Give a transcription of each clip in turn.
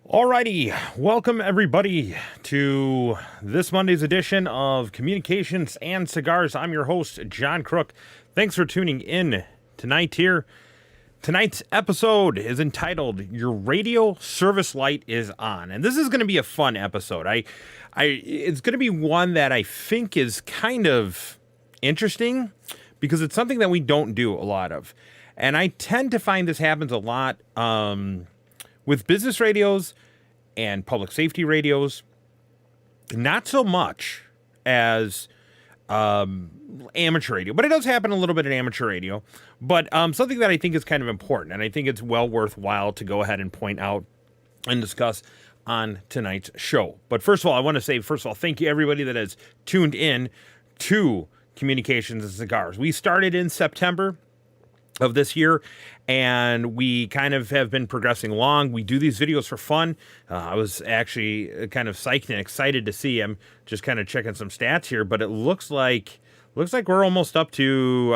Alrighty, welcome everybody to this Monday's edition of Communications and Cigars. I'm your host, John Crook. Thanks for tuning in tonight here. Tonight's episode is entitled "Your Radio Service Light is On," and this is going to be a fun episode. It's going to be one that I think is kind of interesting because it's something that we don't do a lot of, and I tend to find this happens a lot with business radios and public safety radios, not so much as amateur radio, but it does happen a little bit in amateur radio. But something that I think is kind of important, and I think it's well worthwhile to go ahead and point out and discuss on tonight's show. But first of all, I want to say, thank you everybody that has tuned in to Communications and Cigars. We started in September of this year, and we kind of have been progressing along. We do these videos for fun. I was actually kind of psyched and excited to see. I'm just kind of checking some stats here, but it looks like we're almost up to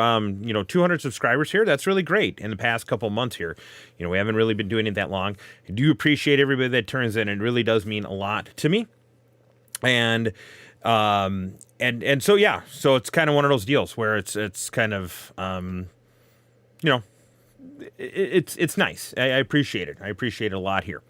200 subscribers here. That's really great in the past couple months here. We haven't really been doing it that long. I do appreciate everybody that turns in. It really does mean a lot to me. And so yeah, so it's kind of one of those deals where it's kind of it's nice. I appreciate it. I appreciate it a lot here.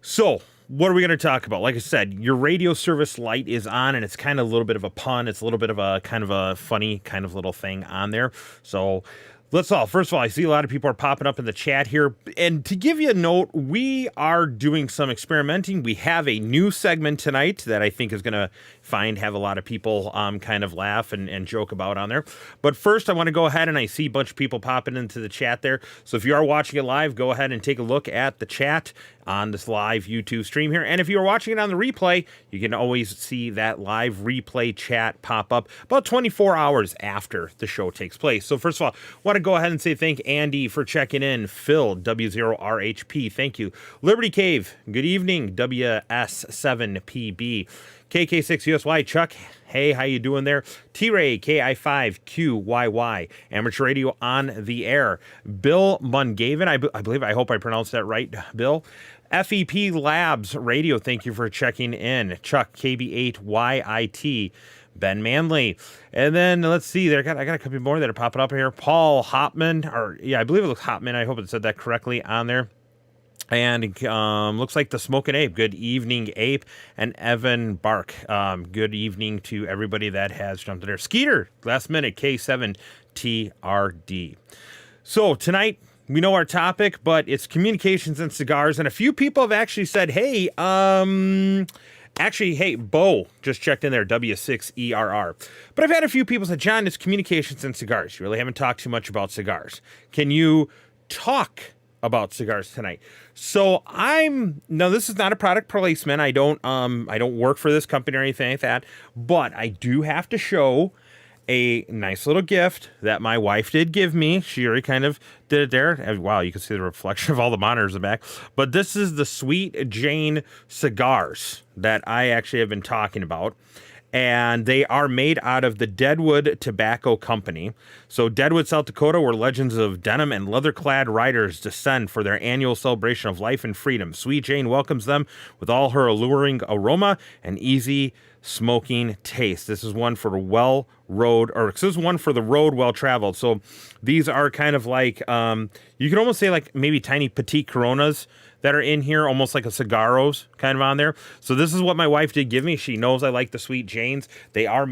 So what are we going to talk about? Like I said, your radio service light is on, and it's kind of a little bit of a pun. It's a little bit of a kind of a funny kind of little thing on there. So first of all, I see a lot of people are popping up in the chat here. And to give you a note, we are doing some experimenting. We have a new segment tonight that I think is going to have a lot of people kind of laugh and joke about on there. But first, I want to go ahead, and I see a bunch of people popping into the chat there. So if you are watching it live, go ahead and take a look at the chat on this live YouTube stream here. And if you're watching it on the replay, you can always see that live replay chat pop up about 24 hours after the show takes place. So first of all, I want to go ahead and say thank Andy for checking in. Phil, W0RHP, thank you. Liberty Cave, good evening. WS7PB. KK6USY, Chuck, hey, how you doing there? T-Ray, KI5QYY, Amateur Radio on the Air. Bill Mungaven, I hope I pronounced that right, Bill. FEP Labs Radio, thank you for checking in. Chuck, KB8YIT. Ben Manley. And then let's see, I got a couple more that are popping up here. Paul Hopman, I believe it looks Hopman. I hope it said that correctly on there. And looks like the Smoking Ape. Good evening, Ape. And Evan Bark. Good evening to everybody that has jumped in there. Skeeter, last minute, K7TRD. So tonight, we know our topic, but it's communications and cigars. And a few people have actually said, hey, Bo just checked in there, W6ERR. But I've had a few people say, John, it's communications and cigars. You really haven't talked too much about cigars. Can you talk about cigars tonight? So this is not a product placement. I don't work for this company or anything like that, but I do have to show a nice little gift that my wife did give me. She already kind of did it there. Wow, you can see the reflection of all the monitors in the back. But this is the Sweet Jane cigars that I actually have been talking about. And they are made out of the Deadwood Tobacco Company. So Deadwood, South Dakota, where legends of denim and leather-clad riders descend for their annual celebration of life and freedom. Sweet Jane welcomes them with all her alluring aroma and easy smoking taste. This is one for the road well-traveled. So these are kind of like, you could almost say like maybe tiny petite Coronas that are in here, almost like a cigarros kind of on there. So this is what my wife did give me. She knows I like the Sweet Janes. They are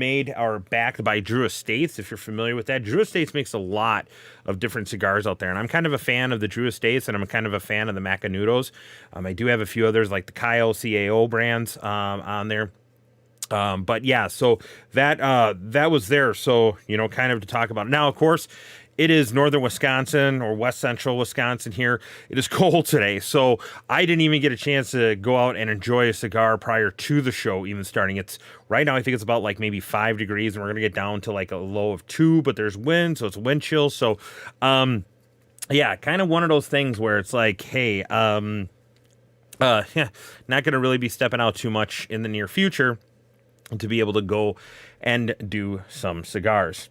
backed by Drew Estates, if you're familiar with that. Drew Estates makes a lot of different cigars out there, and I'm kind of a fan of the Drew Estates, and I'm kind of a fan of the Macanudos. I do have a few others like the CAO brands on there. But yeah, so that was there. So, kind of to talk about it. Now, of course, It is northern Wisconsin or west central Wisconsin here. It is cold today, so I didn't even get a chance to go out and enjoy a cigar prior to the show even starting. It's right now I think it's about like maybe 5 degrees, and we're gonna get down to like a low of 2, but there's wind, so it's wind chill. So yeah, kind of one of those things where it's like, hey, yeah, not gonna really be stepping out too much in the near future to be able to go and do some cigars.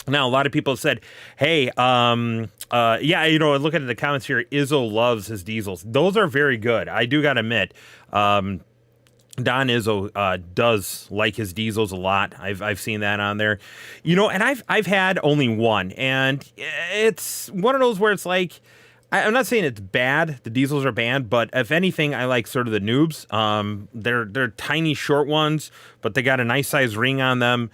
Now, a lot of people have said, hey, yeah, looking at the comments here, Izzo loves his diesels. Those are very good. I do got to admit, Don Izzo does like his diesels a lot. I've seen that on there. And I've had only one, and it's one of those where it's like, I'm not saying it's bad. The diesels are bad, but if anything, I like sort of the noobs. They're tiny, short ones, but they got a nice size ring on them.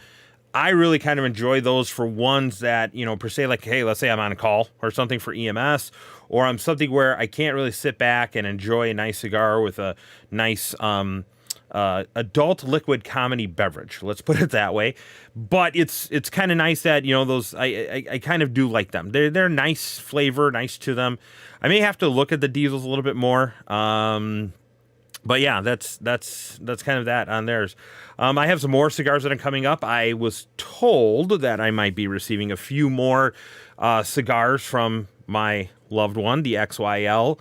I really kind of enjoy those for ones that, per se, like, hey, let's say I'm on a call or something for EMS, or I'm something where I can't really sit back and enjoy a nice cigar with a nice adult liquid comedy beverage. Let's put it that way. But it's kind of nice that, those, I kind of do like them. They're nice flavor, nice to them. I may have to look at the diesels a little bit more. But yeah, that's kind of that on theirs. I have some more cigars that are coming up. I was told that I might be receiving a few more cigars from my loved one, the XYL,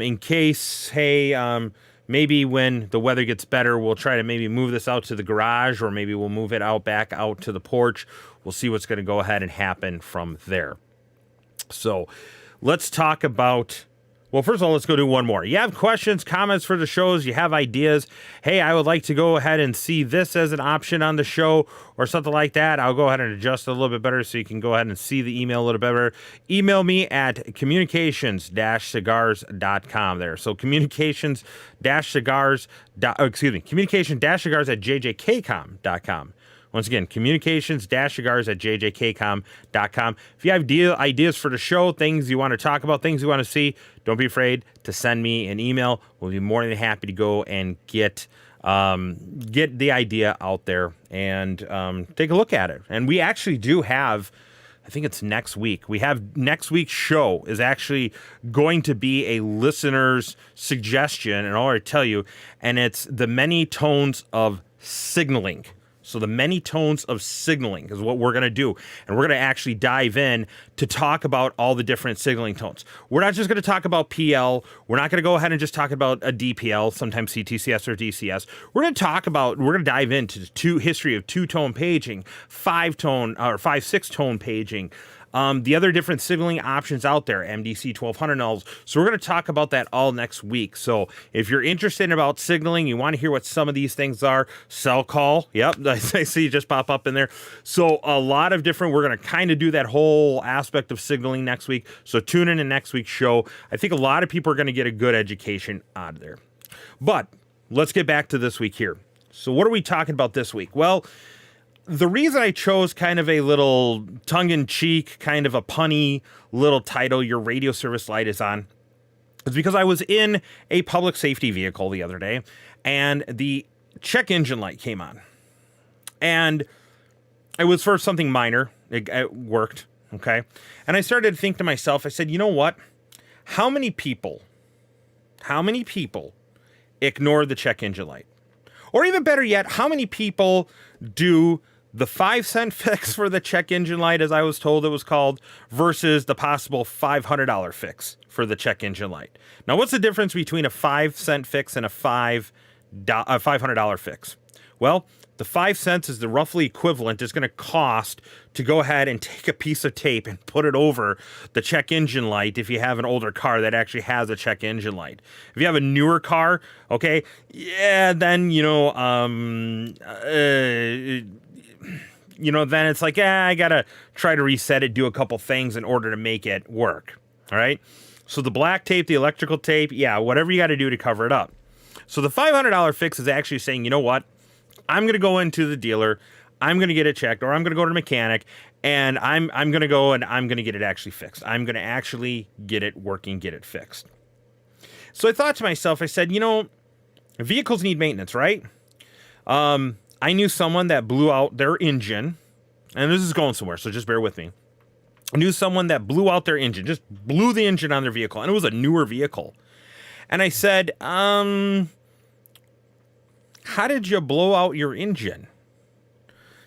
in case, hey, maybe when the weather gets better, we'll try to maybe move this out to the garage, or maybe we'll move it back out to the porch. We'll see what's going to go ahead and happen from there. So let's talk about... Well, first of all, let's go do one more. You have questions, comments for the shows, you have ideas. Hey, I would like to go ahead and see this as an option on the show or something like that. I'll go ahead and adjust it a little bit better so you can go ahead and see the email a little better. Email me at communications-cigars.com there. So communications-cigars at jjkcom.com. Once again, communications-cigars at jjkcom.com. If you have ideas for the show, things you want to talk about, things you want to see, don't be afraid to send me an email. We'll be more than happy to go and get the idea out there and take a look at it. And we actually do have, I think it's next week. We have next week's show is actually going to be a listener's suggestion, and I'll already tell you, and it's the many tones of signaling. So the many tones of signaling is what we're going to do. And we're going to actually dive in to talk about all the different signaling tones. We're not just going to talk about PL. We're not going to go ahead and just talk about a DPL, sometimes CTCS or DCS. We're going to dive into the history of two-tone paging, 5-tone or 5-6-tone paging, the other different signaling options out there, MDC 1200 nulls. So we're going to talk about that all next week. So if you're interested about signaling, you want to hear what some of these things are, cell call. Yep, I see you just pop up in there. So a lot of different, we're going to kind of do that whole aspect of signaling next week. So tune in to next week's show. I think a lot of people are going to get a good education out of there. But let's get back to this week here. So what are we talking about this week? Well, the reason I chose kind of a little tongue-in-cheek, kind of a punny little title, Your Radio Service Light is On, is because I was in a public safety vehicle the other day, and the check engine light came on. And it was for something minor. It worked, okay? And I started to think to myself, I said, you know what? How many people ignore the check engine light? Or even better yet, how many people do the 5-cent fix for the check engine light, as I was told it was called, versus the possible $500 fix for the check engine light? Now, what's the difference between a 5-cent fix and a $500 fix? Well, the 5 cents is the roughly equivalent it's going to cost to go ahead and take a piece of tape and put it over the check engine light if you have an older car that actually has a check engine light. If you have a newer car, okay, yeah, then, then it's like, I got to try to reset it, do a couple things in order to make it work, all right? So the black tape, the electrical tape, yeah, whatever you got to do to cover it up. So the $500 fix is actually saying, you know what? I'm going to go into the dealer, I'm going to get it checked, or I'm going to go to the mechanic, and I'm going to go and I'm going to get it actually fixed. I'm going to actually get it working, get it fixed. So I thought to myself, I said, vehicles need maintenance, right? I knew someone that blew out their engine, and this is going somewhere, so just bear with me. knew someone that blew out their engine, just blew the engine on their vehicle, and it was a newer vehicle. And I said, how did you blow out your engine?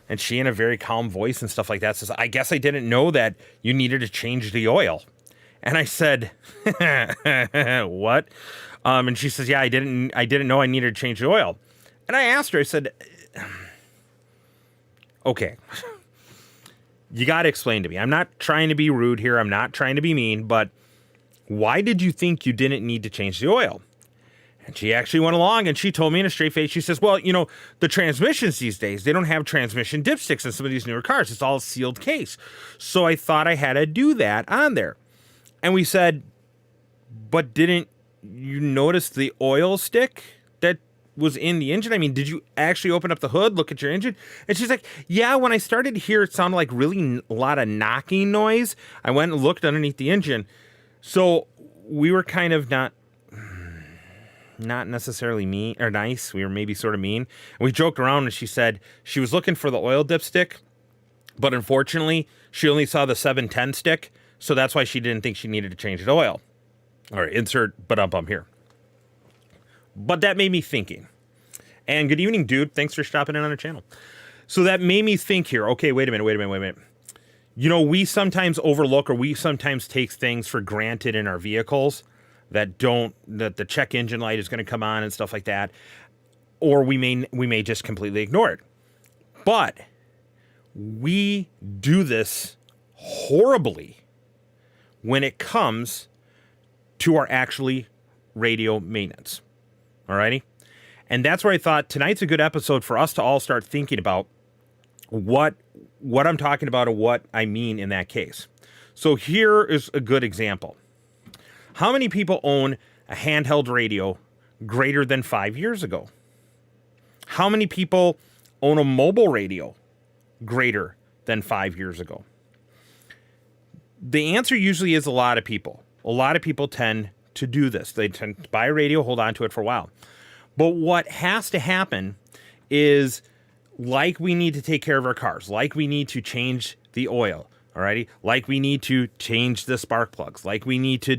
And she, in a very calm voice and stuff like that, says, I guess I didn't know that you needed to change the oil. And I said, what? And she says, yeah, I didn't know I needed to change the oil. And I asked her, I said, okay, you got to explain to me. I'm not trying to be rude here. I'm not trying to be mean, but why did you think you didn't need to change the oil? And she actually went along and she told me in a straight face, she says, well, you know, the transmissions these days, they don't have transmission dipsticks in some of these newer cars. It's all a sealed case. So I thought I had to do that on there. And we said, but didn't you notice the oil stick that was in the engine? I mean, did you actually open up the hood, look at your engine? And she's like, yeah, when I started to hear it sounded like really a lot of knocking noise, I went and looked underneath the engine. So we were kind of not necessarily mean or nice. We were maybe sort of mean. And we joked around and she said she was looking for the oil dipstick, but unfortunately she only saw the 710 stick. So that's why she didn't think she needed to change the oil. All right, insert but here. But that made me thinking. And good evening, dude. Thanks for stopping in on our channel. So that made me think here. Okay, wait a minute. You know, we sometimes overlook or we sometimes take things for granted in our vehicles that the check engine light is going to come on and stuff like that. Or we may just completely ignore it. But we do this horribly when it comes to our actually radio maintenance. Alrighty? And that's where I thought tonight's a good episode for us to all start thinking about what I'm talking about and what I mean in that case. So here is a good example. How many people own a handheld radio greater than 5 years ago? How many people own a mobile radio greater than 5 years ago? The answer usually is a lot of people. A lot of people tend to do this. They tend to buy a radio, hold on to it for a while. But what has to happen is, like we need to take care of our cars, like we need to change the oil, alrighty? Like we need to change the spark plugs, like we need to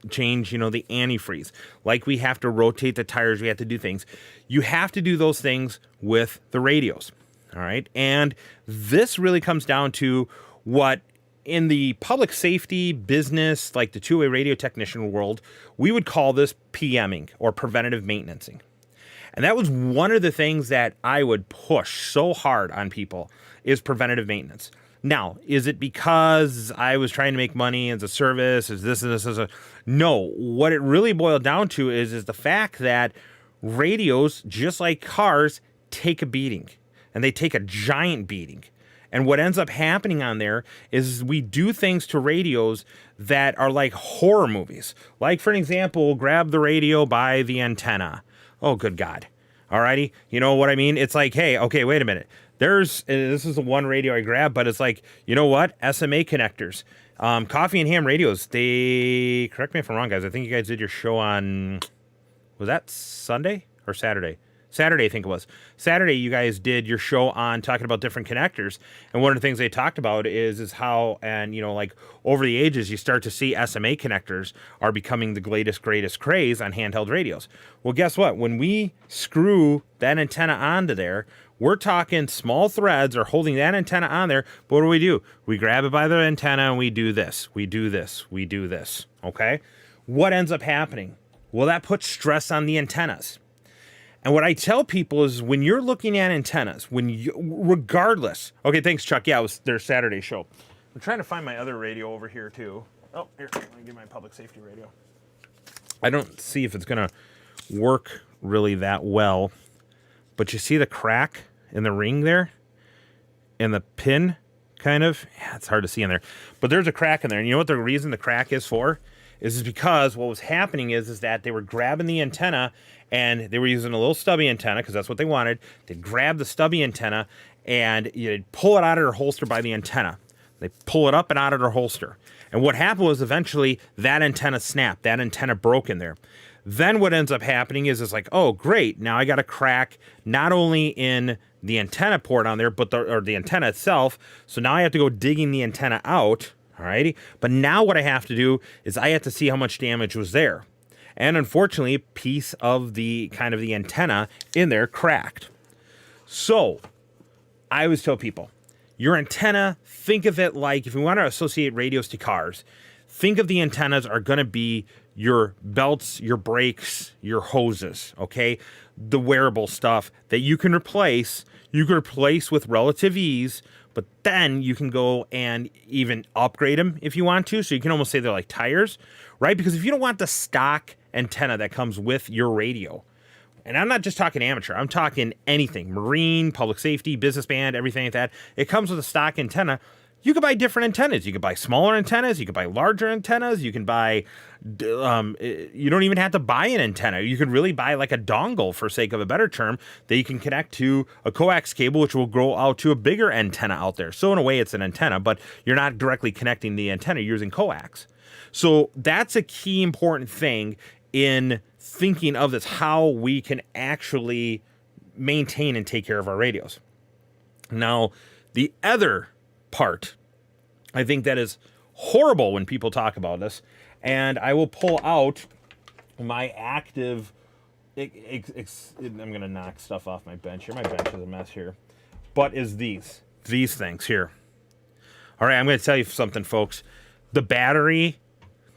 change, the antifreeze, like we have to rotate the tires, we have to do things. You have to do those things with the radios, all right? And this really comes down to what in the public safety business, like the two-way radio technician world, we would call this PMing or preventative maintenancing. And that was one of the things that I would push so hard on people is preventative maintenance. Now, is it because I was trying to make money as a service? Is this and this? No, what it really boiled down to is the fact that radios, just like cars, take a beating. And they take a giant beating. And what ends up happening on there is we do things to radios that are like horror movies. Like, for an example, we'll grab the radio by the antenna. Oh, good God. Alrighty. You know what I mean? It's like, hey, okay, wait a minute. This is the one radio I grabbed, but it's like, you know what? SMA connectors. Coffee and Ham radios. Correct me if I'm wrong, guys. I think you guys did your show on, was that Sunday or Saturday? Saturday, I think it was. Saturday, you guys did your show on talking about different connectors. And one of the things they talked about is how, and, like over the ages, you start to see SMA connectors are becoming the greatest craze on handheld radios. Well, guess what? When we screw that antenna onto there, we're talking small threads are holding that antenna on there. But what do? We grab it by the antenna and we do this. We do this. Okay? What ends up happening? Well, that puts stress on the antennas. And what I tell people is when you're looking at antennas, regardless. Okay, thanks, Chuck. Yeah, it was their Saturday show. I'm trying to find my other radio over here, too. Oh, here, let me get my public safety radio. I don't see if it's going to work really that well. But you see the crack in the ring there? And the pin, kind of? Yeah, it's hard to see in there. But there's a crack in there. And you know what the reason the crack is for? Is because what was happening is that they were grabbing the antenna and they were using a little stubby antenna because that's what they wanted. They'd grab the stubby antenna and you'd pull it out of their holster by the antenna. They pull it up and out of their holster. And what happened was eventually that antenna snapped. That antenna broke in there. Then what ends up happening is it's like, oh, great. Now I got a crack not only in the antenna port on there, but the antenna itself. So now I have to go digging the antenna out. Alrighty. But now what I have to do is I have to see how much damage was there. And unfortunately, a piece of the kind of the antenna in there cracked. So I always tell people, your antenna, think of it like, if you want to associate radios to cars, think of the antennas are going to be your belts, your brakes, your hoses, okay? The wearable stuff that you can replace with relative ease, but then you can go and even upgrade them if you want to. So you can almost say they're like tires, right? Because if you don't want the stock antenna that comes with your radio, and I'm not just talking amateur, I'm talking anything, marine, public safety, business band, everything like that. It comes with a stock antenna. You could buy different antennas. You could buy smaller antennas. You could buy larger antennas. You can buy, you don't even have to buy an antenna. You could really buy like a dongle, for sake of a better term, that you can connect to a coax cable, which will grow out to a bigger antenna out there. So in a way, it's an antenna, but you're not directly connecting the antenna. You're using coax. So that's a key important thing in thinking of this, how we can actually maintain and take care of our radios. Now, the other part, I think that is horrible when people talk about this, and I will pull out my active, I'm going to knock stuff off my bench here. My bench is a mess here. But is these things here. All right, I'm going to tell you something, folks. The battery,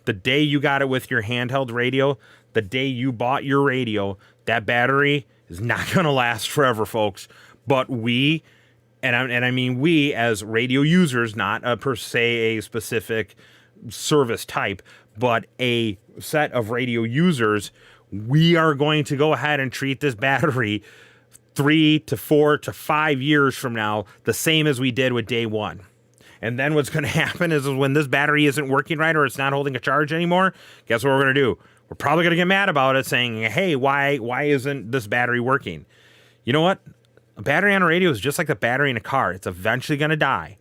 the day you got it with your handheld radio, the day you bought your radio, that battery is not going to last forever, folks. But we, and I mean we as radio users, not per se a specific service type, but a set of radio users, we are going to go ahead and treat this battery 3 to 4 to 5 years from now the same as we did with day one. And then what's going to happen is when this battery isn't working right or it's not holding a charge anymore, guess what we're going to do? We're probably going to get mad about it, saying, hey, why isn't this battery working? You know what? A battery on a radio is just like the battery in a car. It's eventually going to die,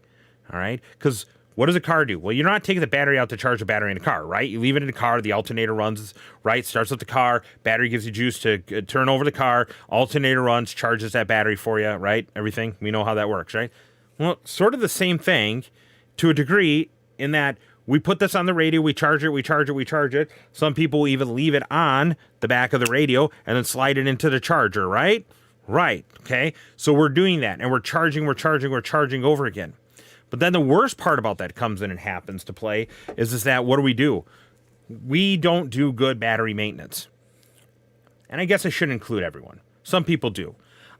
all right? Because what does a car do? Well, you're not taking the battery out to charge the battery in a car, right? You leave it in the car, the alternator runs, right? Starts up the car, battery gives you juice to turn over the car, alternator runs, charges that battery for you, right? Everything, we know how that works, right? Well, sort of the same thing to a degree in that we put this on the radio, we charge it. Some people even leave it on the back of the radio and then slide it into the charger, right? Right, okay? So we're doing that, and we're charging over again. But then the worst part about that comes in and happens to play is that what do? We don't do good battery maintenance. And I guess I shouldn't include everyone. Some people do.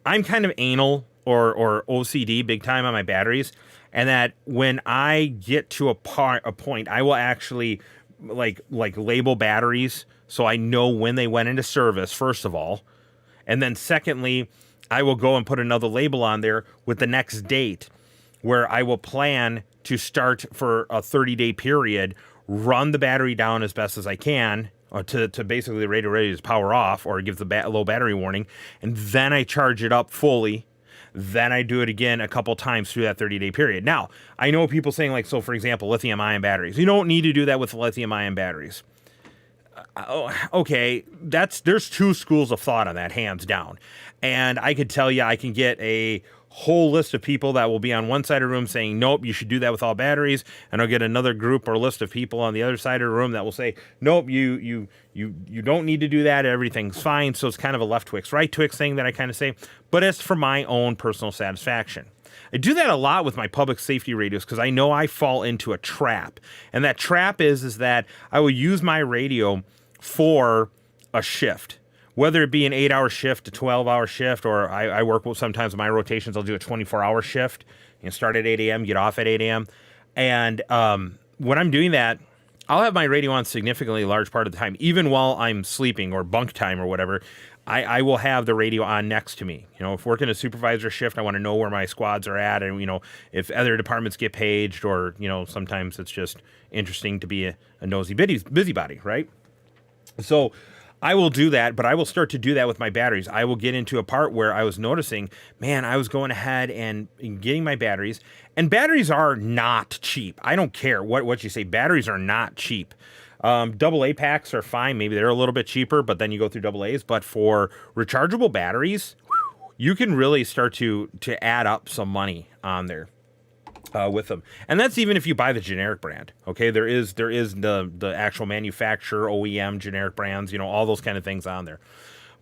I'm kind of anal or OCD big time on my batteries, and that when I get to a point, I will actually like label batteries so I know when they went into service, first of all. And then secondly, I will go and put another label on there with the next date where I will plan to start for a 30-day period, run the battery down as best as I can to basically the radio ready to power off or give the low battery warning. And then I charge it up fully. Then I do it again a couple times through that 30-day period. Now, I know people saying like, so for example, lithium-ion batteries. You don't need to do that with lithium-ion batteries. Okay, there's two schools of thought on that, hands down. And I could tell you, I can get a whole list of people that will be on one side of the room saying, nope, you should do that with all batteries. And I'll get another group or list of people on the other side of the room that will say, nope, you don't need to do that. Everything's fine. So it's kind of a left Twix, right Twix thing that I kind of say, but it's for my own personal satisfaction. I do that a lot with my public safety radios because I know I fall into a trap. And that trap is that I will use my radio for a shift, whether it be an 8-hour shift, a 12-hour shift, or I work with sometimes in my rotations, I'll do a 24-hour shift, start at 8 a.m., get off at 8 a.m. And when I'm doing that, I'll have my radio on significantly large part of the time, even while I'm sleeping or bunk time or whatever. I will have the radio on next to me. If working a supervisor shift, I want to know where my squads are at, and if other departments get paged, or sometimes it's just interesting to be a nosy busybody, right? So I will do that, but I will start to do that with my batteries. I will get into a part where I was noticing, man, I was going ahead and getting my batteries, and batteries are not cheap. I don't care what you say. Batteries are not cheap. AA packs are fine. Maybe they're a little bit cheaper, but then you go through AA's. But for rechargeable batteries, you can really start to add up some money on there. with them. And that's even if you buy the generic brand. Okay, there is the actual manufacturer, OEM, generic brands, all those kind of things on there.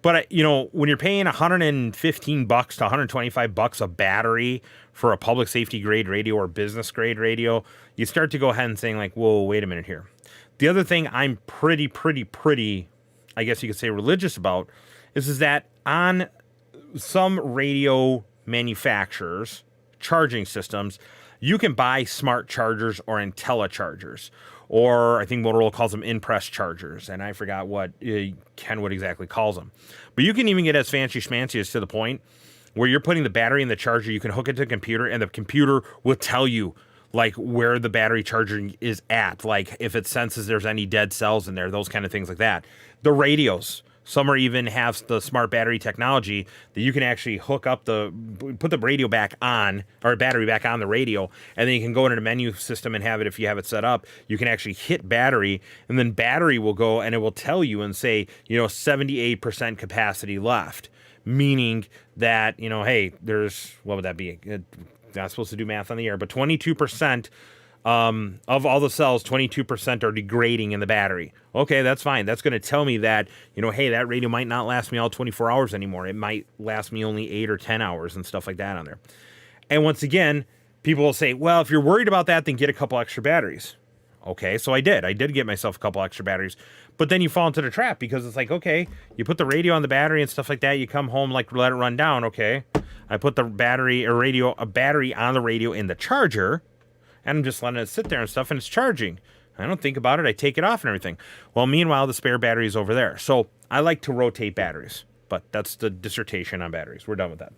But when you're paying $115 to $125 a battery for a public safety grade radio or business grade radio, you start to go ahead and saying like, whoa, wait a minute here. The other thing I'm pretty, I guess you could say, religious about is that on some radio manufacturers, charging systems, you can buy smart chargers or IntelliChargers, or I think Motorola calls them in-press chargers, and I forgot what Kenwood exactly calls them. But you can even get as fancy schmancy as to the point where you're putting the battery in the charger, you can hook it to the computer, and the computer will tell you like where the battery charger is at, like if it senses there's any dead cells in there, those kind of things like that. The radios. Some are even have the smart battery technology that you can actually hook up put the radio back on, or battery back on the radio, and then you can go into the menu system and have it, if you have it set up, you can actually hit battery, and then battery will go and it will tell you and say, 78% capacity left, meaning that, hey, there's, what would that be? Not supposed to do math on the air, but 22%. Of all the cells, 22% are degrading in the battery. Okay, that's fine. That's going to tell me that, hey, that radio might not last me all 24 hours anymore. It might last me only 8 or 10 hours and stuff like that on there. And once again, people will say, well, if you're worried about that, then get a couple extra batteries. Okay, so I did get myself a couple extra batteries. But then you fall into the trap because it's like, okay, you put the radio on the battery and stuff like that. You come home, like, let it run down. Okay, I put the battery on the radio in the charger, and I'm just letting it sit there and stuff, and it's charging. I don't think about it. I take it off and everything. Well, meanwhile, the spare battery is over there. So I like to rotate batteries, but that's the dissertation on batteries. We're done with that.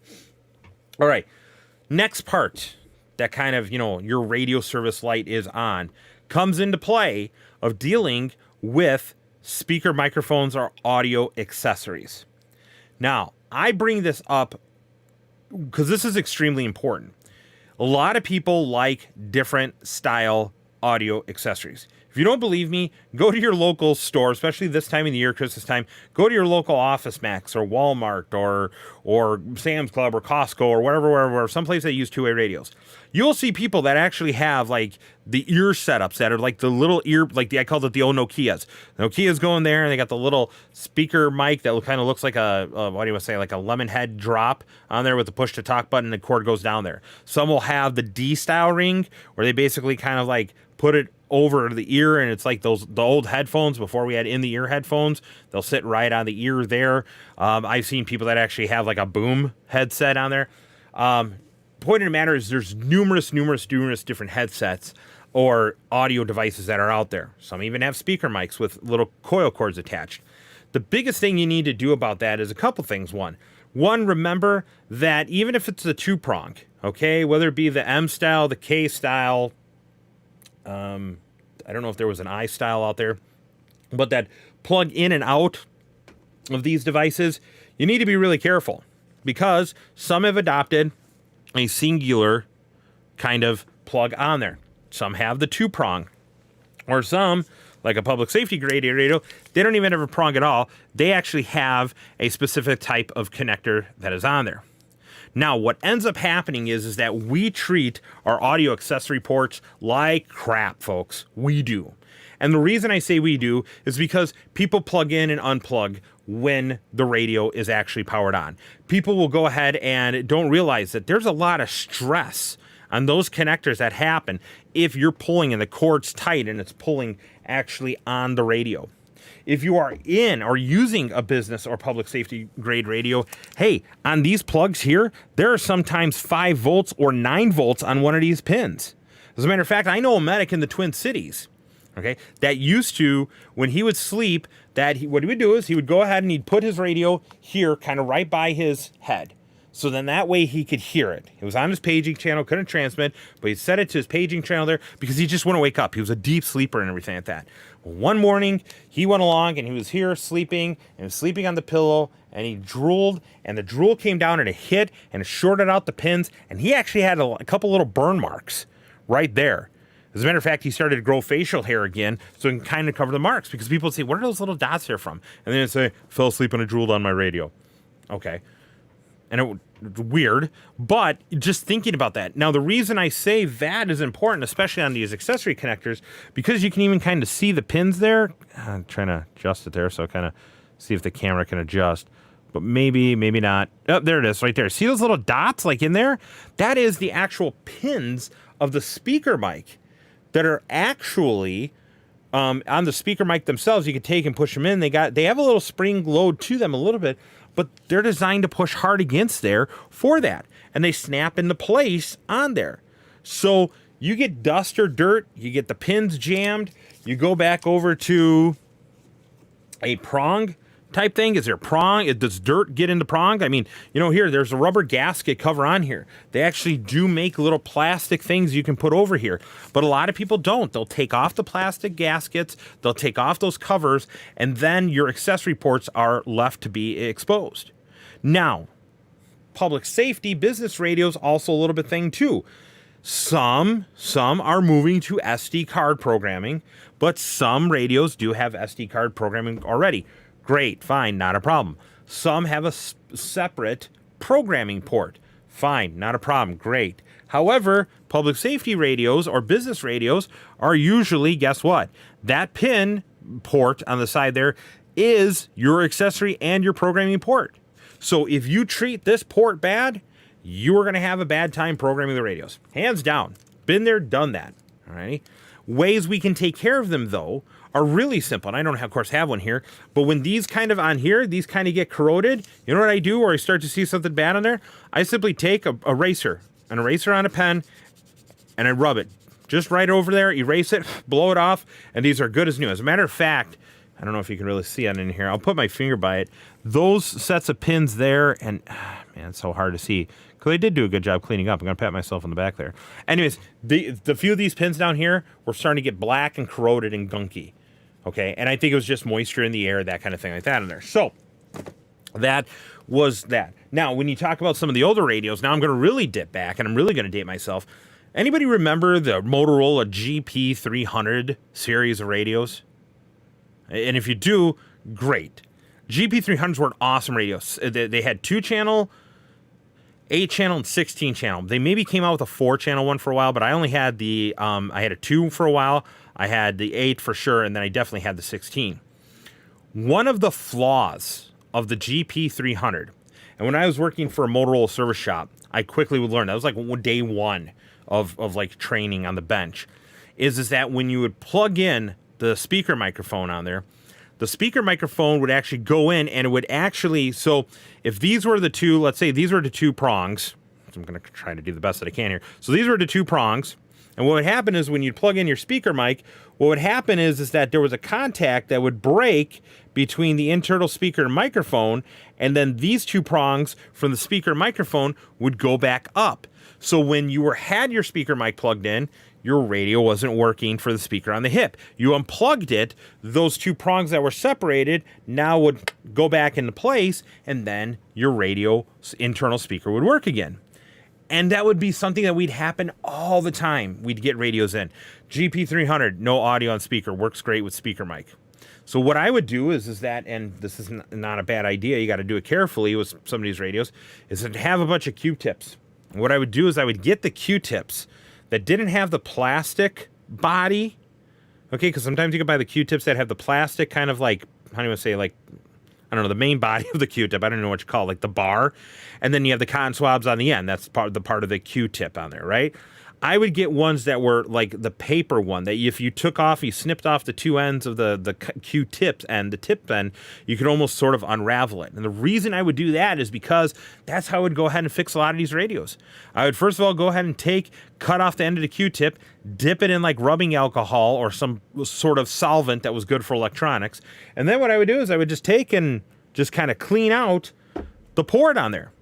All right. Next part that kind of, your radio service light is on comes into play of dealing with speaker microphones or audio accessories. Now, I bring this up because this is extremely important. A lot of people like different style audio accessories. If you don't believe me, go to your local store, especially this time of the year, Christmas time. Go to your local Office Max or Walmart or Sam's Club or Costco or wherever, someplace that use two-way radios. You'll see people that actually have like the ear setups that are like the little ear, I call it the old Nokias. Nokias go in there and they got the little speaker mic that kind of looks like like a lemon head drop on there with the push to talk button, and the cord goes down there. Some will have the D style ring where they basically kind of like put it over the ear, and it's like the old headphones before we had in the ear headphones. They'll sit right on the ear there. I've seen people that actually have like a boom headset on there. Point of the matter is there's numerous different headsets or audio devices that are out there. Some even have speaker mics with little coil cords attached. The biggest thing you need to do about that is a couple things. One, remember that even if it's a two-prong, okay, whether it be the M style, the K style, I don't know if there was an I style out there, but that plug in and out of these devices, you need to be really careful because some have adopted a singular kind of plug on there. Some have the two-prong, or some, like a public safety grade radio, they don't even have a prong at all. They actually have a specific type of connector that is on there. Now, what ends up happening is that we treat our audio accessory ports like crap, folks. We do. And the reason I say we do is because people plug in and unplug when the radio is actually powered on. People will go ahead and don't realize that there's a lot of stress on those connectors that happen if you're pulling and the cord's tight and it's pulling actually on the radio. If you are in or using a business or public safety grade radio, hey, on these plugs here, there are sometimes 5 volts or 9 volts on one of these pins. As a matter of fact, I know a medic in the Twin Cities, okay, that used to, when he would sleep, what he would do is he would go ahead and he'd put his radio here, kind of right by his head. So then that way he could hear it. It was on his paging channel, couldn't transmit, but he set it to his paging channel there because he just wouldn't wake up. He was a deep sleeper and everything like that. Well, one morning, he went along and he was here sleeping and was sleeping on the pillow, and he drooled, and the drool came down and it hit and it shorted out the pins, and he actually had a couple little burn marks right there. As a matter of fact, he started to grow facial hair again so he can kind of cover the marks because people would say, what are those little dots there from? And then they'd say, fell asleep and I drooled on my radio. Okay. And it's weird, but just thinking about that. Now, the reason I say that is important, especially on these accessory connectors, because you can even kind of see the pins there. I'm trying to adjust it there, so kind of see if the camera can adjust. But maybe not. Oh, there it is right there. See those little dots like in there? That is the actual pins of the speaker mic that are actually on the speaker mic themselves. You can take and push them in. They have a little spring load to them a little bit, but they're designed to push hard against there for that. And they snap into place on there. So you get dust or dirt, you get the pins jammed, you go back over to a prong type thing. Is there prong? Does dirt get into prong? I mean, here, there's a rubber gasket cover on here. They actually do make little plastic things you can put over here, but a lot of people don't. They'll take off the plastic gaskets, they'll take off those covers, and then your accessory ports are left to be exposed. Now, public safety, business radios, also a little bit thing too. Some are moving to SD card programming, but some radios do have SD card programming already. Great, fine, not a problem. Some have a separate programming port. Fine, not a problem, great. However, public safety radios or business radios are usually, guess what? That pin port on the side there is your accessory and your programming port. So if you treat this port bad, you are going to have a bad time programming the radios. Hands down. Been there, done that. All right. Ways we can take care of them, though, are really simple. And I don't, of course, have one here. But when these kind of on here, these kind of get corroded, you know what I do where I start to see something bad on there? I simply take an eraser on a pen, and I rub it just right over there, erase it, blow it off, and these are good as new. As a matter of fact, I don't know if you can really see it in here. I'll put my finger by it. Those sets of pins there, and man, it's so hard to see because I did do a good job cleaning up. I'm going to pat myself on the back there. Anyways, the few of these pins down here were starting to get black and corroded and gunky. Okay, and I think it was just moisture in the air, that kind of thing like that in there. So that was that. Now, when you talk about some of the older radios, now I'm going to really dip back, and I'm really going to date myself. Anybody remember the Motorola GP300 series of radios? And if you do, great. GP300s were an awesome radio. They had 2-channel, 8-channel, and 16-channel. They maybe came out with a 4-channel one for a while, but I only had I had a 2 for a while. I had the 8 for sure, and then I definitely had the 16. One of the flaws of the GP300, and when I was working for a Motorola service shop, I quickly would learn, that was like day one of like training on the bench, is that when you would plug in the speaker microphone on there, the speaker microphone would actually go in, and it would actually, so if these were the two, let's say these were the 2 prongs, so I'm going to try to do the best that I can here. So these were the 2 prongs, and what would happen is when you'd plug in your speaker mic, what would happen is that there was a contact that would break between the internal speaker and microphone, and then these 2 prongs from the speaker microphone would go back up. So when you had your speaker mic plugged in, your radio wasn't working for the speaker on the hip. You unplugged it, those 2 prongs that were separated now would go back into place, and then your radio internal speaker would work again. And that would be something that would happen all the time. We'd get radios in. GP300, no audio on speaker, works great with speaker mic. So what I would do is that, and this is not a bad idea, you got to do it carefully with some of these radios, is to have a bunch of Q-tips. And what I would do is I would get the Q-tips that didn't have the plastic body, okay, because sometimes you can buy the Q-tips that have the plastic kind of like, how do you want to say, like, I don't know, the main body of the Q-tip. I don't know what you call it, like the bar. And then you have the cotton swabs on the end. That's part of the Q-tip on there, right? I would get ones that were like the paper one, that if you took off, you snipped off the 2 ends of the Q-tips and the tip end, you could almost sort of unravel it. And the reason I would do that is because that's how I would go ahead and fix a lot of these radios. I would first of all go ahead and cut off the end of the Q-tip, dip it in like rubbing alcohol or some sort of solvent that was good for electronics. And then what I would do is I would just take and just kind of clean out the port on there.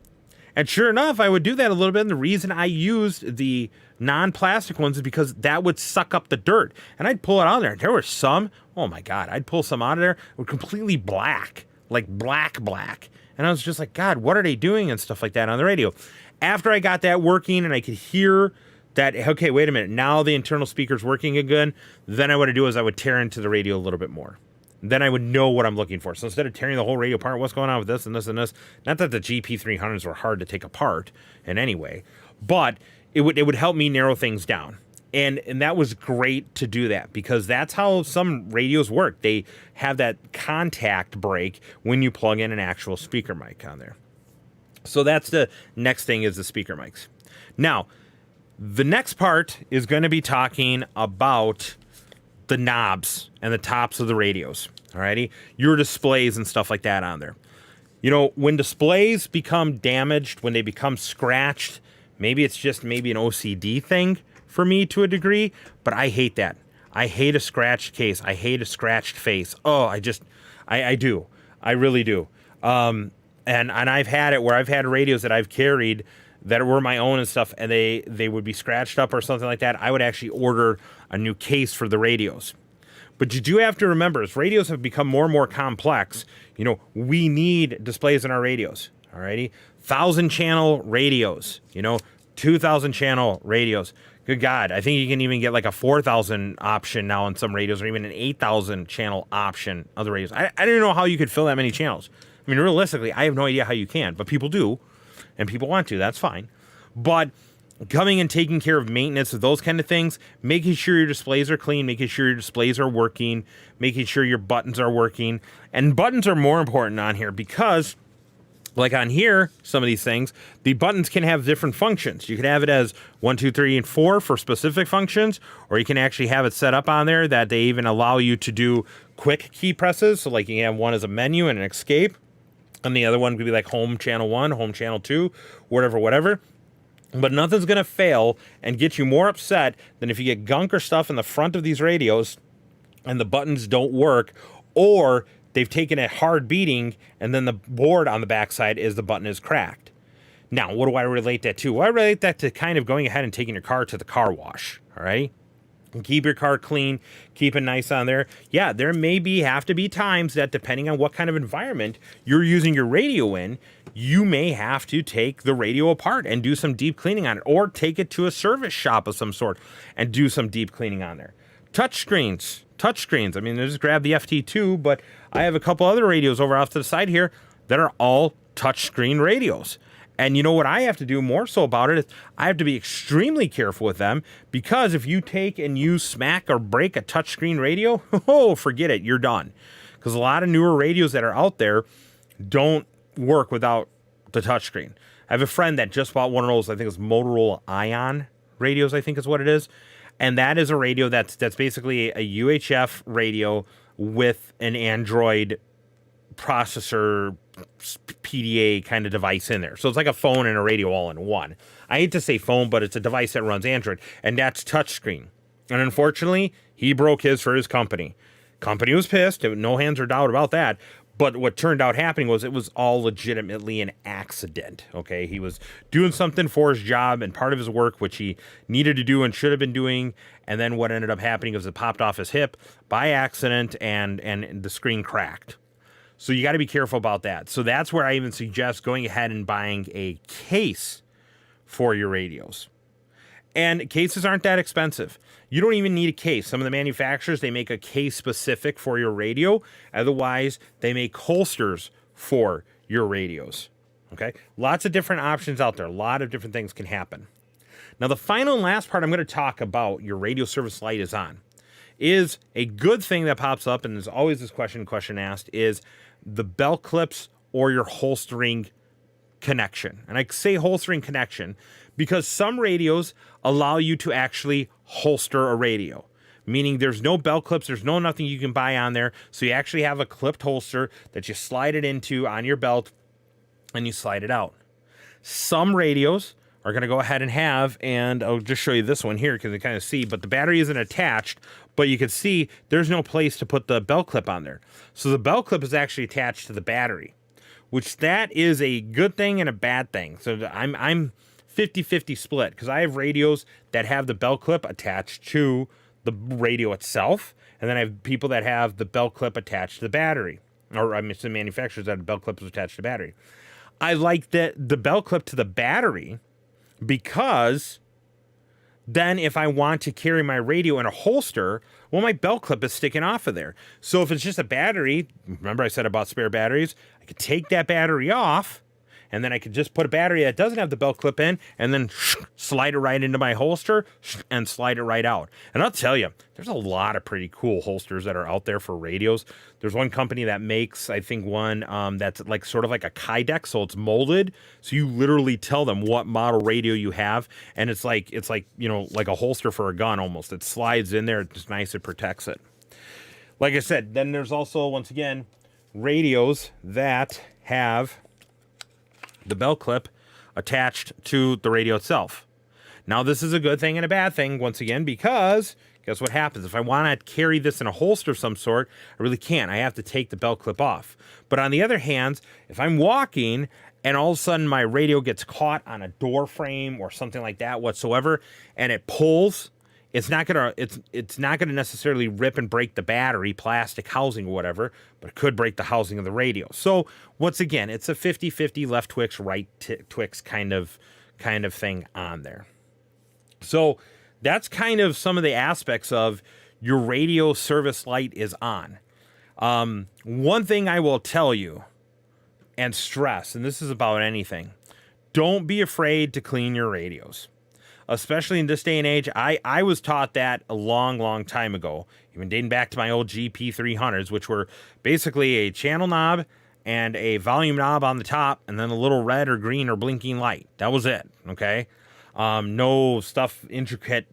And sure enough, I would do that a little bit. And the reason I used the non-plastic ones is because that would suck up the dirt. And I'd pull it out of there. There were some, oh my God, I'd pull some out of there, were completely black, like black. And I was just like, God, what are they doing and stuff like that on the radio. After I got that working and I could hear that, okay, wait a minute, now the internal speaker's working again, then what I would do is I would tear into the radio a little bit more. Then I would know what I'm looking for. So instead of tearing the whole radio apart, what's going on with this and this and this? Not that the GP300s were hard to take apart in any way, but it would help me narrow things down. And that was great to do that, because that's how some radios work. They have that contact break when you plug in an actual speaker mic on there. So that's the next thing, is the speaker mics. Now, the next part is going to be talking about the knobs and the tops of the radios. Alrighty, your displays and stuff like that on there. You know, when displays become damaged, when they become scratched, maybe it's just an OCD thing for me to a degree, but I hate that. I hate a scratched case. I hate a scratched face. Oh, I do. I really do. And I've had it where I've had radios that I've carried that were my own and stuff, and they would be scratched up or something like that. I would actually order a new case for the radios. But you do have to remember, as radios have become more and more complex, you know, we need displays in our radios. Alrighty, 1,000 channel radios, you know, 2,000 channel radios. Good God, I think you can even get like a 4,000 option now on some radios, or even an 8,000 channel option on the radios. I don't even know how you could fill that many channels. I mean, realistically, I have no idea how you can, but people do, and people want to. That's fine. But coming and taking care of maintenance of those kind of things, making sure your displays are clean, making sure your displays are working, making sure your buttons are working. And buttons are more important on here because, like on here, some of these things, the buttons can have different functions. You can have it as 1, 2, 3, and 4 for specific functions, or you can actually have it set up on there that they even allow you to do quick key presses. So like you can have one as a menu and an escape, and the other one could be like home channel 1, home channel 2, whatever. But nothing's going to fail and get you more upset than if you get gunk or stuff in the front of these radios and the buttons don't work, or they've taken a hard beating and then the board on the backside is the button is cracked. Now, what do I relate that to? Well, I relate that to kind of going ahead and taking your car to the car wash, all right? And keep your car clean, keep it nice on there. Yeah, there have to be times that, depending on what kind of environment you're using your radio in, you may have to take the radio apart and do some deep cleaning on it, or take it to a service shop of some sort and do some deep cleaning on there. Touchscreens. I mean, just grab the FT2, but I have a couple other radios over off to the side here that are all touchscreen radios. And you know what I have to do more so about it is I have to be extremely careful with them, because if you take and you smack or break a touchscreen radio, oh, forget it, you're done. Because a lot of newer radios that are out there don't work without the touchscreen. I have a friend that just bought one of those, I think it's Motorola Ion radios, I think is what it is. And that is a radio that's basically a UHF radio with an Android processor PDA kind of device in there. So it's like a phone and a radio all in one. I hate to say phone, but it's a device that runs Android, and that's touchscreen. And unfortunately, he broke his for his company. Company was pissed. No hands or doubt about that. But what turned out happening was it was all legitimately an accident, okay? He was doing something for his job and part of his work, which he needed to do and should have been doing. And then what ended up happening was it popped off his hip by accident, and the screen cracked. So you got to be careful about that. So that's where I even suggest going ahead and buying a case for your radios. And cases aren't that expensive. You don't even need a case. Some of the manufacturers, they make a case specific for your radio. Otherwise, they make holsters for your radios. Okay? Lots of different options out there. A lot of different things can happen. Now, the final and last part I'm going to talk about your radio service light is on is a good thing that pops up, and there's always this question asked, is the belt clips or your holstering connection. And I say holstering connection because some radios allow you to actually holster a radio, meaning there's no belt clips, there's no nothing you can buy on there. So you actually have a clipped holster that you slide it into on your belt and you slide it out. Some radios are going to go ahead and have, and I'll just show you this one here because you kind of see, but the battery isn't attached, but you can see there's no place to put the belt clip on there. So the belt clip is actually attached to the battery, which that is a good thing and a bad thing. So I'm 50-50 split because I have radios that have the belt clip attached to the radio itself, and then I have people that have the belt clip attached to the battery, or I mean, some manufacturers that have the belt clip is attached to the battery. I like the belt clip to the battery because Then if I want to carry my radio in a holster, well, my belt clip is sticking off of there. So if it's just a battery, remember I said about spare batteries, I could take that battery off, and then I could just put a battery that doesn't have the belt clip in, and then slide it right into my holster and slide it right out. And I'll tell you, there's a lot of pretty cool holsters that are out there for radios. There's one company that makes, I think, one that's like sort of like a Kydex, so it's molded. So you literally tell them what model radio you have, and it's like like a holster for a gun almost. It slides in there, it's nice, it protects it. Like I said, then there's also, once again, radios that have the belt clip attached to the radio itself. Now, this is a good thing and a bad thing, once again, because guess what happens? If I want to carry this in a holster of some sort, I really can't. I have to take the belt clip off. But on the other hand, if I'm walking and all of a sudden my radio gets caught on a door frame or something like that whatsoever, and it pulls, it's not gonna necessarily rip and break the battery, plastic housing or whatever, but it could break the housing of the radio. So once again, it's a 50-50 left Twix, right Twix kind of thing on there. So that's kind of some of the aspects of your radio service light is on. One thing I will tell you and stress, and this is about anything, don't be afraid to clean your radios. Especially in this day and age, I was taught that a long time ago, even dating back to my old GP300s, which were basically a channel knob and a volume knob on the top, and then a little red or green or blinking light. That was it, okay? No stuff, intricate,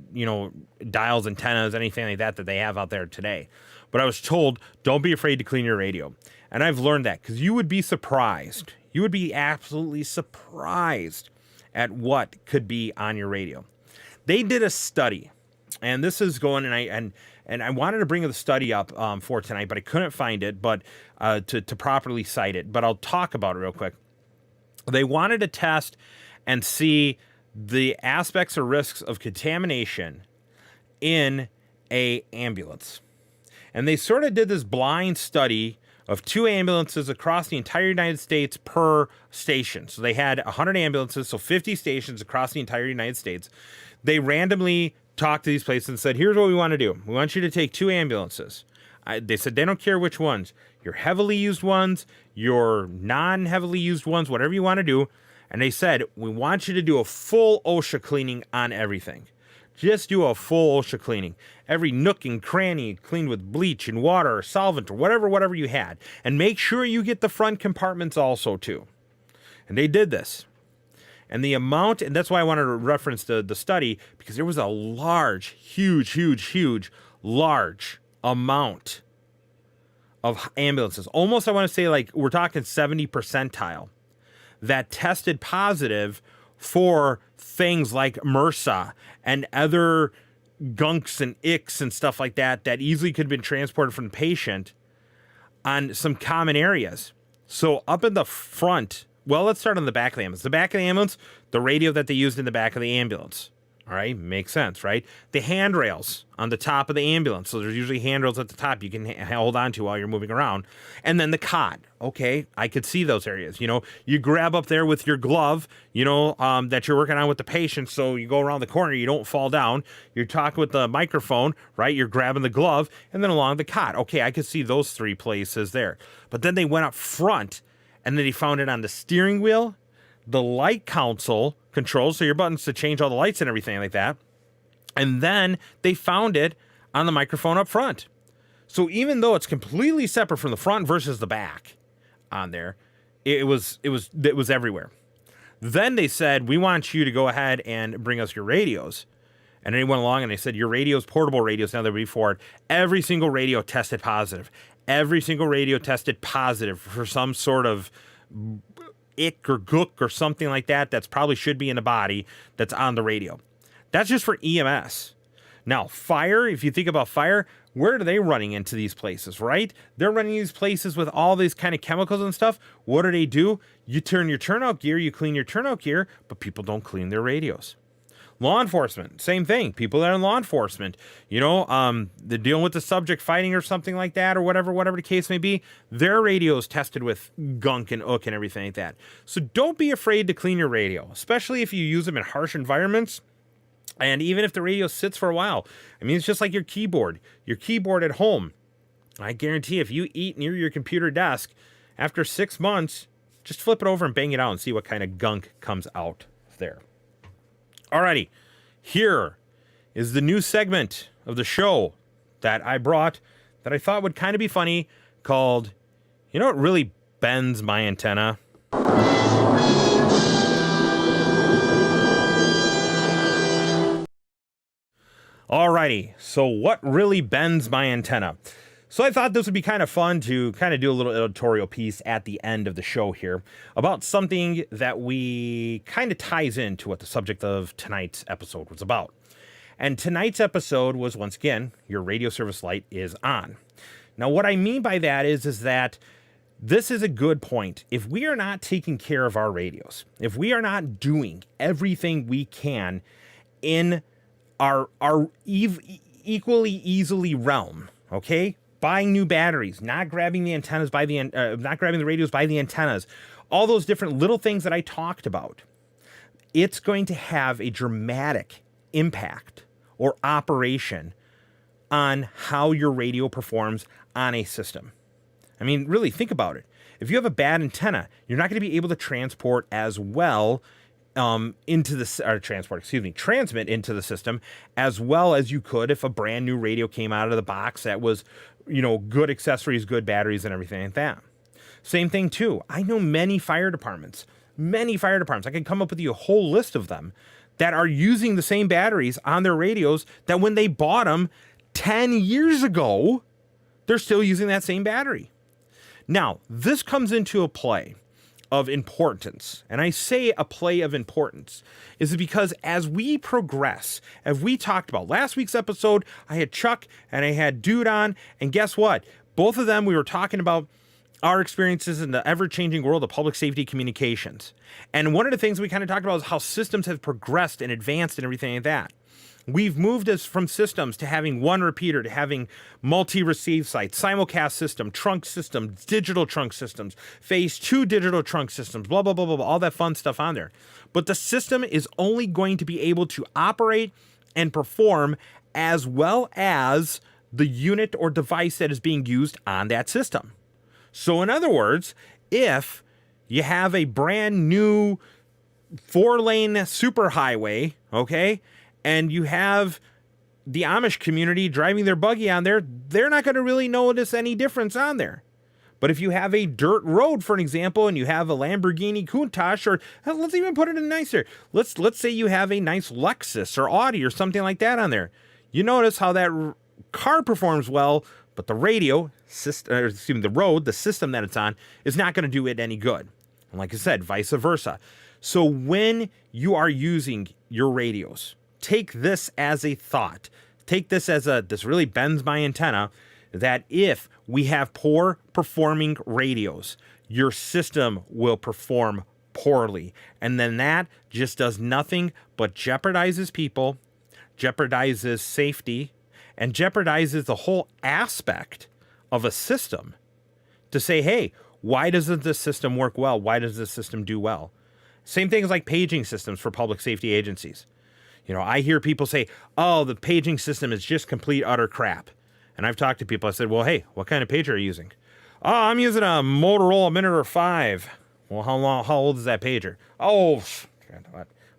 dials, antennas, anything like that they have out there today. But I was told, don't be afraid to clean your radio. And I've learned that, because you would be surprised. You would be absolutely surprised at what could be on your radio. They did a study, and this is going, and I wanted to bring the study up for tonight, but I couldn't find it, but to properly cite it. But I'll talk about it real quick. They wanted to test and see the aspects or risks of contamination in a ambulance, and they sort of did this blind study of 2 ambulances across the entire United States per station. So they had 100 ambulances, so 50 stations across the entire United States. They randomly talked to these places and said, here's what we want to do. We want you to take 2 ambulances. They said they don't care which ones. Your heavily used ones, your non-heavily used ones, whatever you want to do. And they said, we want you to do a full OSHA cleaning on everything. Just do a full OSHA cleaning. Every nook and cranny cleaned with bleach and water or solvent or whatever you had. And make sure you get the front compartments also too. And they did this. And the amount, and that's why I wanted to reference the study, because there was a large, huge large amount of ambulances. Almost, I want to say, like, we're talking 70 percentile that tested positive for things like MRSA and other gunks and icks and stuff like that easily could have been transported from the patient on some common areas. So up in the front, well, let's start on the back of the ambulance. The back of the ambulance, the radio that they used in the back of the ambulance. All right, makes sense, right? The handrails on the top of the ambulance. So there's usually handrails at the top you can hold on to while you're moving around. And then the cot. Okay, I could see those areas. You grab up there with your glove, that you're working on with the patient. So you go around the corner, you don't fall down. You're talking with the microphone, right? You're grabbing the glove and then along the cot. Okay, I could see those 3 places there. But then they went up front and then they found it on the steering wheel, the light console controls, so your buttons to change all the lights and everything like that. And then they found it on the microphone up front. So even though it's completely separate from the front versus the back on there, it was everywhere. Then they said, we want you to go ahead and bring us your radios. And they went along and they said, your radios, portable radios, now they're before it, every single radio tested positive. Every single radio tested positive for some sort of ick or gook or something like that's probably should be in the body that's on the radio. That's just for EMS. Now, fire, if you think about fire, where are they running into these places, right? They're running these places with all these kind of chemicals and stuff. What do? You turn your turnout gear, you clean your turnout gear, but people don't clean their radios. Law enforcement, same thing. People that are in law enforcement, they're dealing with the subject fighting or something like that or whatever the case may be. Their radios tested with gunk and ook and everything like that. So don't be afraid to clean your radio, especially if you use them in harsh environments. And even if the radio sits for a while, I mean, it's just like your keyboard at home. I guarantee if you eat near your computer desk, after 6 months, just flip it over and bang it out and see what kind of gunk comes out there. Alrighty, here is the new segment of the show that I brought that I thought would kind of be funny, called, you know what really bends my antenna? Alrighty, so what really bends my antenna? So I thought this would be kind of fun to kind of do a little editorial piece at the end of the show here about something that we kind of ties into what the subject of tonight's episode was about. And tonight's episode was, once again, your radio service light is on. Now, what I mean by that is that this is a good point. If we are not taking care of our radios, if we are not doing everything we can in our equally easily realm, okay? Buying new batteries, not grabbing the antennas not grabbing the radios by the antennas, all those different little things that I talked about, it's going to have a dramatic impact or operation on how your radio performs on a system. I mean, really think about it. If you have a bad antenna, you're not going to be able to transmit into the system as well as you could if a brand new radio came out of the box that was, good accessories, good batteries, and everything like that. Same thing too. I know many fire departments. I can come up with you a whole list of them that are using the same batteries on their radios that when they bought them 10 years ago, they're still using that same battery. Now, this comes into a play of importance. And I say a play of importance is because as we progress, as we talked about last week's episode, I had Chuck and I had Dude on, and guess what? Both of them, we were talking about our experiences in the ever-changing world of public safety communications. And one of the things we kind of talked about is how systems have progressed and advanced and everything like that. We've moved us from systems to having one repeater, to having multi-receive sites, simulcast system, trunk systems, digital trunk systems, phase 2 digital trunk systems, blah, blah, blah, blah, blah, all that fun stuff on there. But the system is only going to be able to operate and perform as well as the unit or device that is being used on that system. So in other words, if you have a brand new 4-lane superhighway, okay, and you have the Amish community driving their buggy on there, they're not going to really notice any difference on there. But if you have a dirt road, for an example, and you have a Lamborghini Countach, or let's even put it in nicer. Let's say you have a nice Lexus or Audi or something like that on there. You notice how that car performs well, but the radio system, the road, the system that it's on, is not going to do it any good. And like I said, vice versa. So when you are using your radios, take this as a thought. Take this as this really bends my antenna, that if we have poor performing radios, your system will perform poorly. And then that just does nothing but jeopardizes people, jeopardizes safety, and jeopardizes the whole aspect of a system to say, hey, why doesn't this system work well? Why does this system do well? Same thing as like paging systems for public safety agencies. I hear people say, oh, the paging system is just complete, utter crap. And I've talked to people, I said, well, hey, what kind of pager are you using? Oh, I'm using a Motorola Minute 5. Well, how old is that pager? Oh,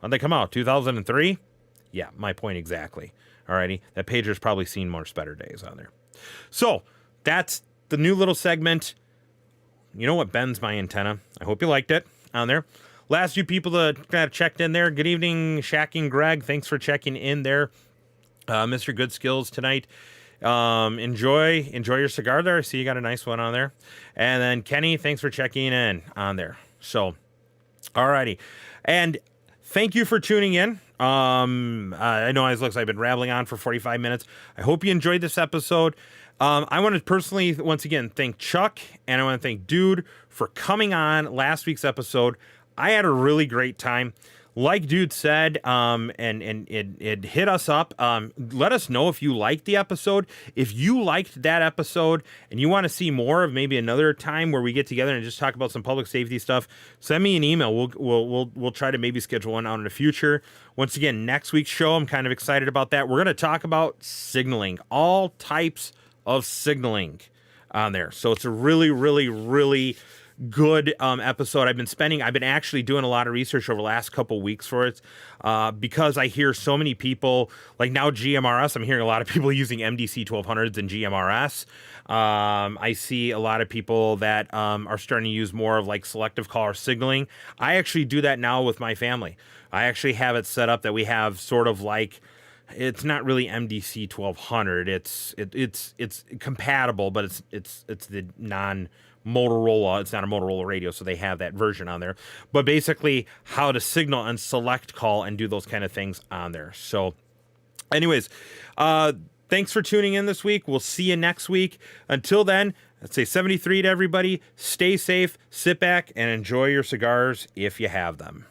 when they come out, 2003? Yeah, my point exactly. Alrighty, that pager's probably seen much better days on there. So, that's the new little segment. You know what bends my antenna? I hope you liked it on there. Last few people that got checked in there. Good evening, Shaq Greg. Thanks for checking in there. Mr. Good Skills tonight. Enjoy your cigar there. I see you got a nice one on there. And then Kenny, thanks for checking in on there. So, alrighty. And thank you for tuning in. I know as looks like I've been rambling on for 45 minutes. I hope you enjoyed this episode. I want to personally, once again, thank Chuck and I want to thank Dude for coming on last week's episode. I had a really great time. like Dude said, and it hit us up. Let us know if you liked the episode. If you liked that episode and you want to see more of maybe another time where we get together and just talk about some public safety stuff, send me an email. We'll try to maybe schedule one out in the future. Once again, next week's show, I'm kind of excited about that. We're going to talk about signaling, all types of signaling on there. So it's a really, really, really good episode. I've been actually doing a lot of research over the last couple weeks for it, because I hear so many people, like now GMRS, I'm hearing a lot of people using MDC 1200s and GMRS. I see a lot of people that are starting to use more of like selective caller signaling. I actually do that now with my family. I actually have it set up that we have sort of like, it's not really MDC 1200. It's compatible, but it's the non Motorola. It's not a Motorola radio, so they have that version on there. But basically, how to signal and select call and do those kind of things on there. So, anyways, thanks for tuning in this week. We'll see you next week. Until then, let's say 73 to everybody. Stay safe, sit back, and enjoy your cigars if you have them.